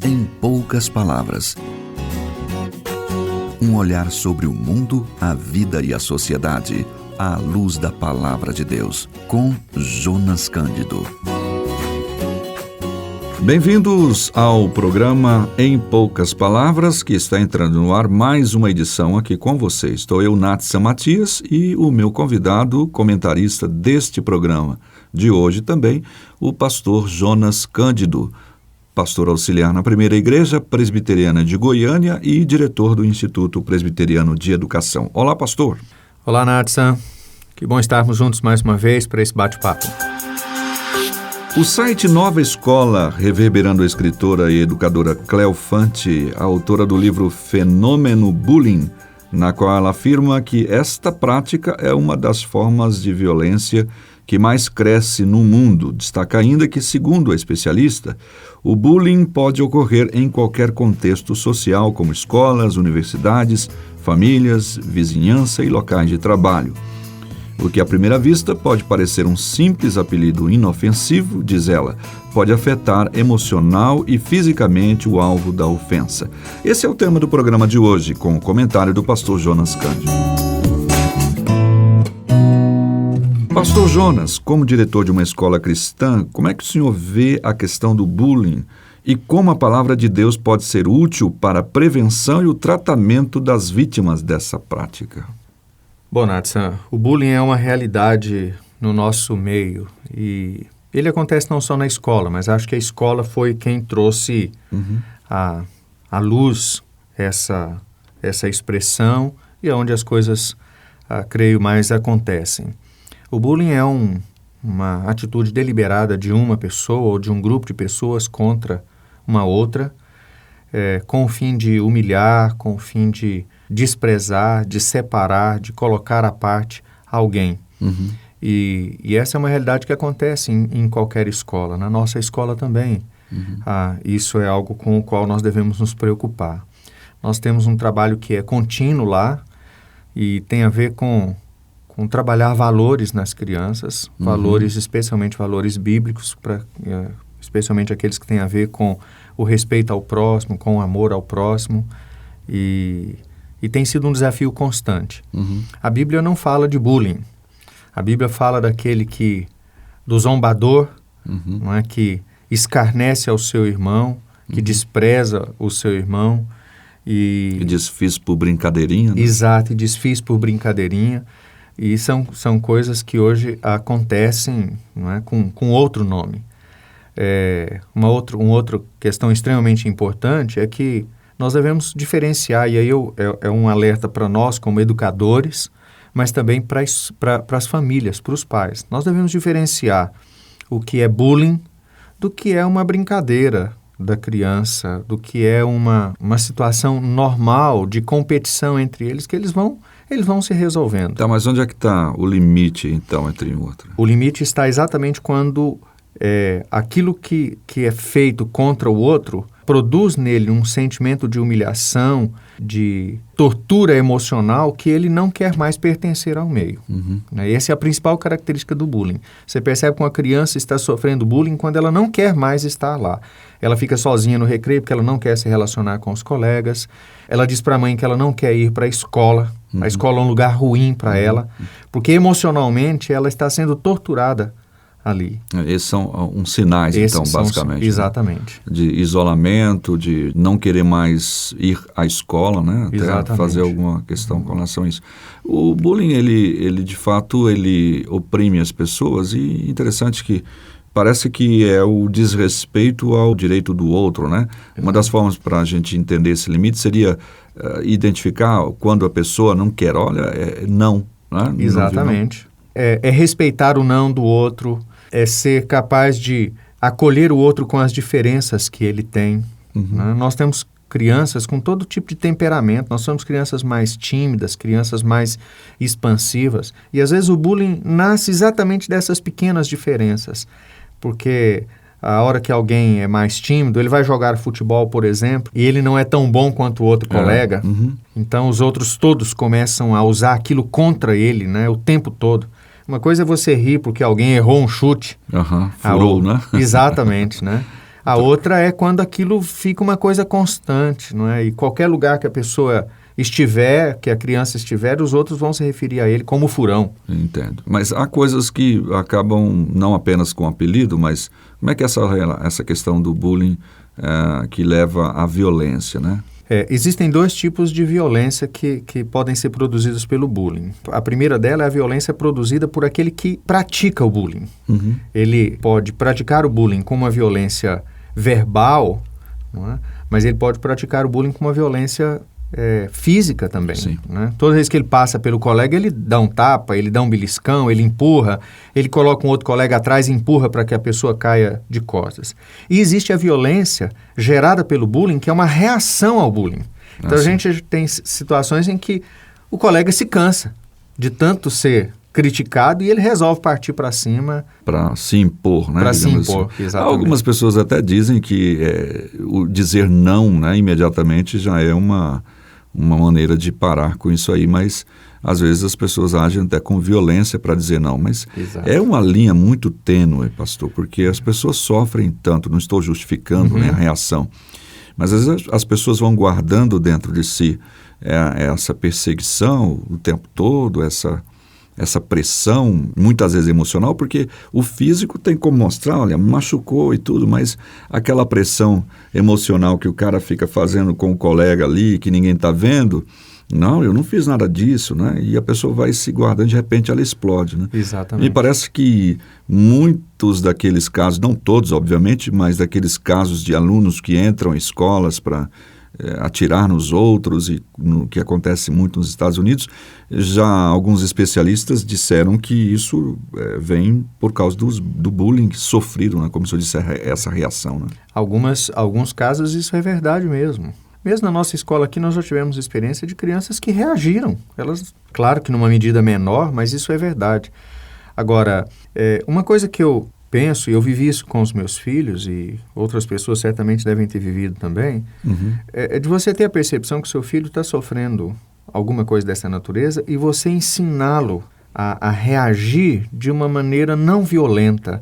Em poucas palavras. Um olhar sobre o mundo, a vida e a sociedade, à luz da Palavra de Deus, com Jonas Cândido. Bem-vindos ao programa Em Poucas Palavras, que está entrando no ar mais uma edição aqui com você. Estou eu, Natsa Matias, e o meu convidado, comentarista deste programa de hoje também, o pastor Jonas Cândido, pastor auxiliar na Primeira Igreja Presbiteriana de Goiânia e diretor do Instituto Presbiteriano de Educação. Olá, pastor. Olá, Natsa. Que bom estarmos juntos mais uma vez para esse bate-papo. O site Nova Escola, reverberando a escritora e educadora Cléo Fante, a autora do livro Fenômeno Bullying, na qual ela afirma que esta prática é uma das formas de violência que mais cresce no mundo. Destaca ainda que, segundo a especialista, o bullying pode ocorrer em qualquer contexto social, como escolas, universidades, famílias, vizinhança e locais de trabalho. O que à primeira vista pode parecer um simples apelido inofensivo, diz ela, pode afetar emocional e fisicamente o alvo da ofensa. Esse é o tema do programa de hoje, com o comentário do pastor Jonas Cândido. Pastor Jonas, como diretor de uma escola cristã, como é que o senhor vê a questão do bullying e como a palavra de Deus pode ser útil para a prevenção e o tratamento das vítimas dessa prática? Bom, Natsa, o bullying é uma realidade no nosso meio e ele acontece não só na escola, mas acho que a escola foi quem trouxe à luz essa expressão e é onde as coisas, creio, mais acontecem. O bullying é uma atitude deliberada de uma pessoa ou de um grupo de pessoas contra uma outra, com o fim de humilhar, com o fim de desprezar, de separar, de colocar à parte alguém. E essa é uma realidade que acontece em qualquer escola, na nossa escola também. Isso é algo com o qual nós devemos nos preocupar. Nós temos um trabalho que é contínuo lá e tem a ver com trabalhar valores nas crianças, valores, especialmente valores bíblicos, especialmente aqueles que têm a ver com o respeito ao próximo, com o amor ao próximo, e tem sido um desafio constante. A Bíblia não fala de bullying, a Bíblia fala do zombador, não é, que escarnece ao seu irmão, que despreza o seu irmão, e desfiz por brincadeirinha, né? Exato, e desfiz por brincadeirinha. E são coisas que hoje acontecem, não é, com outro nome. Uma outra questão extremamente importante é que nós devemos diferenciar, e aí é um alerta para nós como educadores, mas também para as famílias, para os pais. Nós devemos diferenciar o que é bullying do que é uma brincadeira da criança, do que é uma situação normal de competição entre eles, que eles vão se resolvendo. Tá, mas onde é que está o limite, então, entre um e outro? O limite está exatamente quando aquilo que é feito contra o outro produz nele um sentimento de humilhação, de tortura emocional, que ele não quer mais pertencer ao meio. Essa é a principal característica do bullying. Você percebe que uma criança está sofrendo bullying quando ela não quer mais estar lá. Ela fica sozinha no recreio porque ela não quer se relacionar com os colegas. Ela diz para a mãe que ela não quer ir para a escola. A escola é um lugar ruim para ela, porque emocionalmente ela está sendo torturada ali. Esses são uns sinais, então, basicamente. Exatamente. Né? De isolamento, de não querer mais ir à escola, né? Até exatamente. Fazer alguma questão com relação a isso. O bullying, ele de fato, ele oprime as pessoas e interessante que parece que é o desrespeito ao direito do outro, né? Uma das formas para a gente entender esse limite seria identificar quando a pessoa não quer, não, né? Exatamente. É respeitar o não do outro, é ser capaz de acolher o outro com as diferenças que ele tem. Né? Nós temos crianças com todo tipo de temperamento, nós somos crianças mais tímidas, crianças mais expansivas, e às vezes o bullying nasce exatamente dessas pequenas diferenças, porque a hora que alguém é mais tímido, ele vai jogar futebol, por exemplo, e ele não é tão bom quanto o outro colega, então os outros todos começam a usar aquilo contra ele, né, o tempo todo. Uma coisa é você rir porque alguém errou um chute. Furou, né? Exatamente, né? A outra é quando aquilo fica uma coisa constante, não é? E qualquer lugar que a pessoa estiver, que a criança estiver, os outros vão se referir a ele como furão. Entendo. Mas há coisas que acabam não apenas com apelido, mas como é que essa questão do bullying que leva à violência, né? Existem dois tipos de violência que podem ser produzidos pelo bullying. A primeira dela é a violência produzida por aquele que pratica o bullying. Uhum. Ele pode praticar o bullying com uma violência verbal, não é? Mas ele pode praticar o bullying com uma violência física também. Né? Toda vez que ele passa pelo colega, ele dá um tapa, ele dá um beliscão, ele empurra, ele coloca um outro colega atrás e empurra para que a pessoa caia de costas. E existe a violência gerada pelo bullying, que é uma reação ao bullying. Então a gente tem situações em que o colega se cansa de tanto ser criticado e ele resolve partir para cima. Para se impor, né? Para se impor, assim. exatamente. Algumas pessoas até dizem que o dizer não, né, imediatamente já é uma maneira de parar com isso aí, mas às vezes as pessoas agem até com violência para dizer não, mas é uma linha muito tênue, pastor, porque as pessoas sofrem tanto, não estou justificando a reação, mas às vezes as pessoas vão guardando dentro de si essa perseguição o tempo todo, essa pressão, muitas vezes emocional, porque o físico tem como mostrar, olha, machucou e tudo, mas aquela pressão emocional que o cara fica fazendo com o colega ali, que ninguém está vendo, não, eu não fiz nada disso, né? E a pessoa vai se guardando, de repente ela explode, né? Exatamente. Me parece que muitos daqueles casos, não todos, obviamente, mas daqueles casos de alunos que entram em escolas para atirar nos outros, e no que acontece muito nos Estados Unidos, já alguns especialistas disseram que isso vem por causa do bullying sofrido, né? Como se eu disse, essa reação. Né? Alguns casos isso é verdade mesmo. Mesmo na nossa escola aqui nós já tivemos experiência de crianças que reagiram. Elas, claro que numa medida menor, mas isso é verdade. Agora, uma coisa que eu penso, e eu vivi isso com os meus filhos, e outras pessoas certamente devem ter vivido também, é de você ter a percepção que o seu filho está sofrendo alguma coisa dessa natureza e você ensiná-lo a reagir de uma maneira não violenta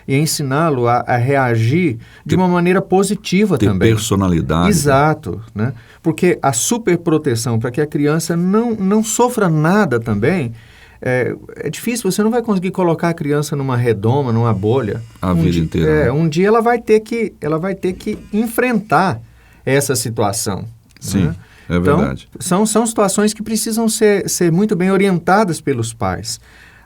e ensiná-lo a reagir de uma maneira positiva também. Ter personalidade. Exato, né? Porque a superproteção para que a criança não sofra nada também, é difícil, você não vai conseguir colocar a criança numa redoma, numa bolha. A vida inteira. Né? Um dia ela vai ter que enfrentar essa situação. Sim, né? É verdade. Então, são situações que precisam ser muito bem orientadas pelos pais.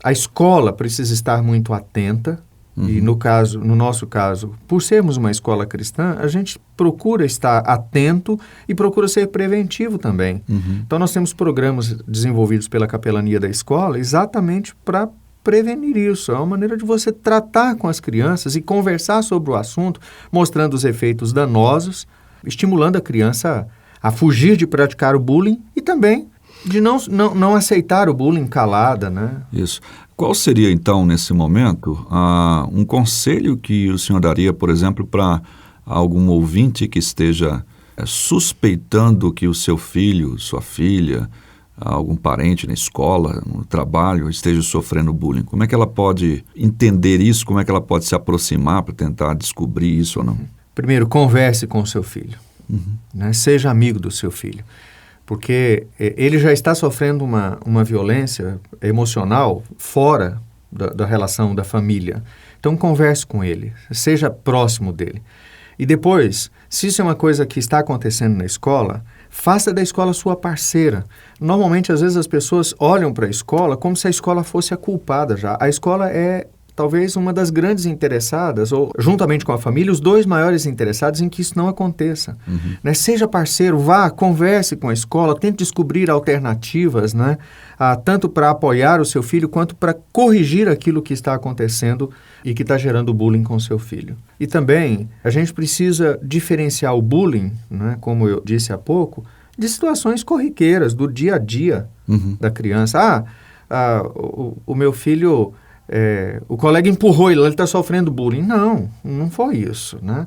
A escola precisa estar muito atenta. E no nosso caso, por sermos uma escola cristã, a gente procura estar atento e procura ser preventivo também. Então nós temos programas desenvolvidos pela capelania da escola exatamente para prevenir isso. É uma maneira de você tratar com as crianças e conversar sobre o assunto, mostrando os efeitos danosos, estimulando a criança a fugir de praticar o bullying e também de não aceitar o bullying calada, né? Isso. Qual seria, então, nesse momento, um conselho que o senhor daria, por exemplo, para algum ouvinte que esteja suspeitando que o seu filho, sua filha, algum parente na escola, no trabalho, esteja sofrendo bullying? Como é que ela pode entender isso? Como é que ela pode se aproximar para tentar descobrir isso ou não? Primeiro, converse com o seu filho. Né? Seja amigo do seu filho. Porque ele já está sofrendo uma violência emocional fora da relação da família. Então, converse com ele, seja próximo dele. E depois, se isso é uma coisa que está acontecendo na escola, faça da escola sua parceira. Normalmente, às vezes, as pessoas olham para a escola como se a escola fosse a culpada já. A escola é talvez uma das grandes interessadas, ou juntamente com a família, os dois maiores interessados em que isso não aconteça. Né? Seja parceiro, vá, converse com a escola, tente descobrir alternativas, né? Tanto para apoiar o seu filho, quanto para corrigir aquilo que está acontecendo e que está gerando bullying com o seu filho. E também, a gente precisa diferenciar o bullying, né? Como eu disse há pouco, de situações corriqueiras, do dia a dia da criança. O meu filho... o colega empurrou ele está sofrendo bullying. Não foi isso, né?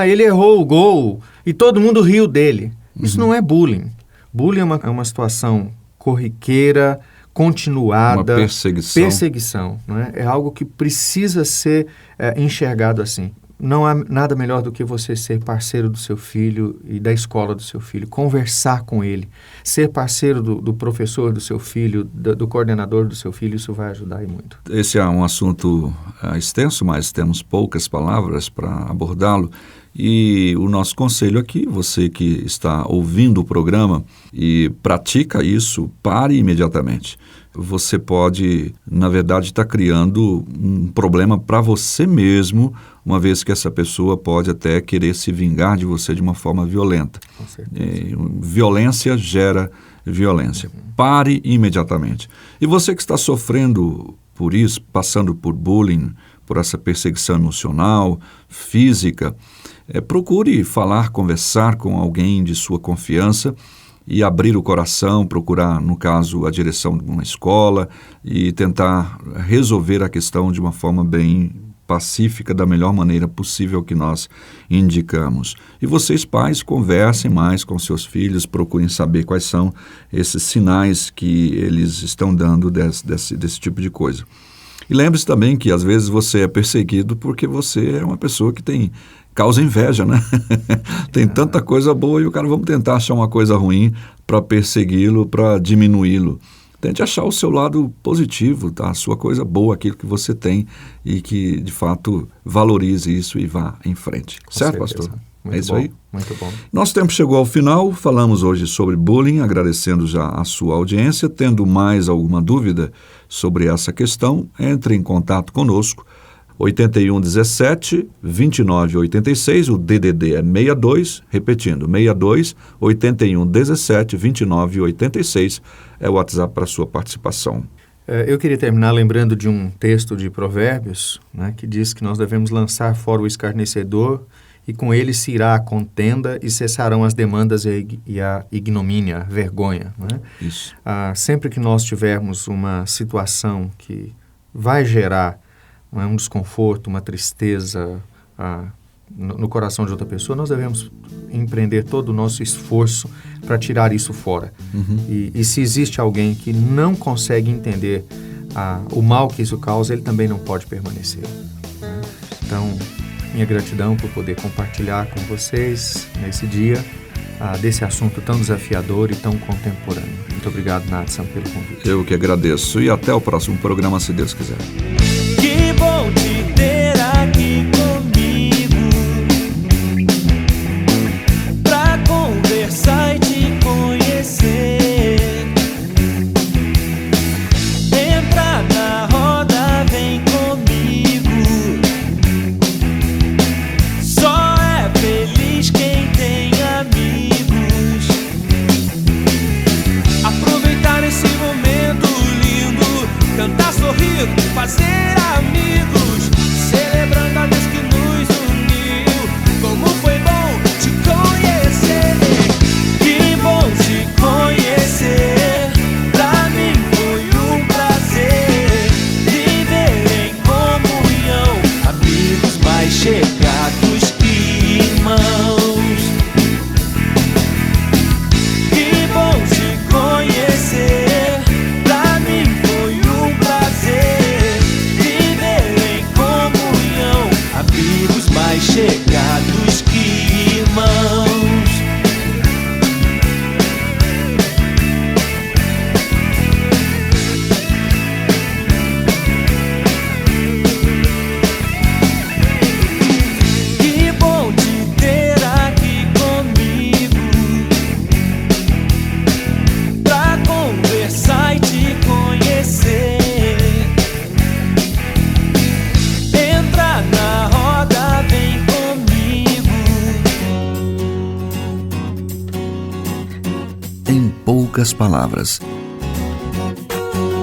Ele errou o gol e todo mundo riu dele. Isso não é bullying. Bullying é uma situação corriqueira, continuada. Uma perseguição. Não é? É algo que precisa ser enxergado assim. não há nada melhor do que você ser parceiro do seu filho e da escola do seu filho, conversar com ele, ser parceiro do professor do seu filho, do coordenador do seu filho, isso vai ajudar muito. Esse é um assunto extenso, mas temos poucas palavras para abordá-lo. E o nosso conselho aqui, você que está ouvindo o programa e pratica isso, pare imediatamente. Você pode, na verdade, estar criando um problema para você mesmo, uma vez que essa pessoa pode até querer se vingar de você de uma forma violenta. Com certeza. Violência gera violência. Pare imediatamente. E você que está sofrendo por isso, passando por bullying, por essa perseguição emocional, física, procure falar, conversar com alguém de sua confiança e abrir o coração, procurar, no caso, a direção de uma escola e tentar resolver a questão de uma forma bem pacífica, da melhor maneira possível que nós indicamos. E vocês, pais, conversem mais com seus filhos, procurem saber quais são esses sinais que eles estão dando desse tipo de coisa. E lembre-se também que, às vezes, você é perseguido porque você é uma pessoa que causa inveja, né? Tem tanta coisa boa e o cara, vamos tentar achar uma coisa ruim para persegui-lo, para diminuí-lo. Tente achar o seu lado positivo, tá? A sua coisa boa, aquilo que você tem e que, de fato, valorize isso e vá em frente. Com certo, certeza. pastor? Muito é isso bom, aí? Muito bom. Nosso tempo chegou ao final, falamos hoje sobre bullying, agradecendo já a sua audiência. Tendo mais alguma dúvida sobre essa questão, entre em contato conosco. 8117-2986, o DDD é 62, repetindo, 62 8117 2986 é o WhatsApp para sua participação. Eu queria terminar lembrando de um texto de Provérbios, né, que diz que nós devemos lançar fora o escarnecedor e com ele se irá a contenda e cessarão as demandas e a ignomínia, a vergonha. Né? Isso. Sempre que nós tivermos uma situação que vai gerar um desconforto, uma tristeza no coração de outra pessoa, nós devemos empreender todo o nosso esforço para tirar isso fora. E se existe alguém que não consegue entender o mal que isso causa, ele também não pode permanecer. Né? Então, minha gratidão por poder compartilhar com vocês nesse dia desse assunto tão desafiador e tão contemporâneo. Muito obrigado, Natsan, pelo convite. Eu que agradeço e até o próximo programa, se Deus quiser. Que bom te ter aqui comigo pra conversar e te conhecer. Entra na roda, vem comigo. Só é feliz quem tem amigos. Aproveitar esse momento lindo, cantar, sorrir, fazer amigos, celebrando a Deus que nos uniu. Como foi bom te conhecer, que bom te conhecer. Pra mim foi um prazer viver em comunhão, amigos mais chegados que irmãos. Que bom te conhecer. Pra mim foi um prazer viver em comunhão, amigos mais chegados que irmãos. Que bom te ter aqui comigo pra conversar e te conhecer. Entra na roda, vem comigo. Em poucas palavras,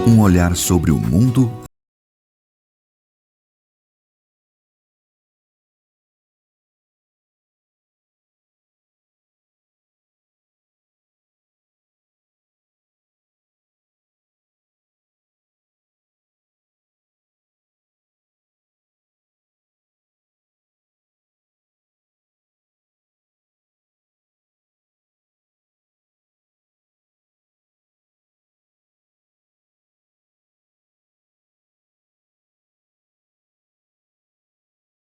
um olhar sobre o mundo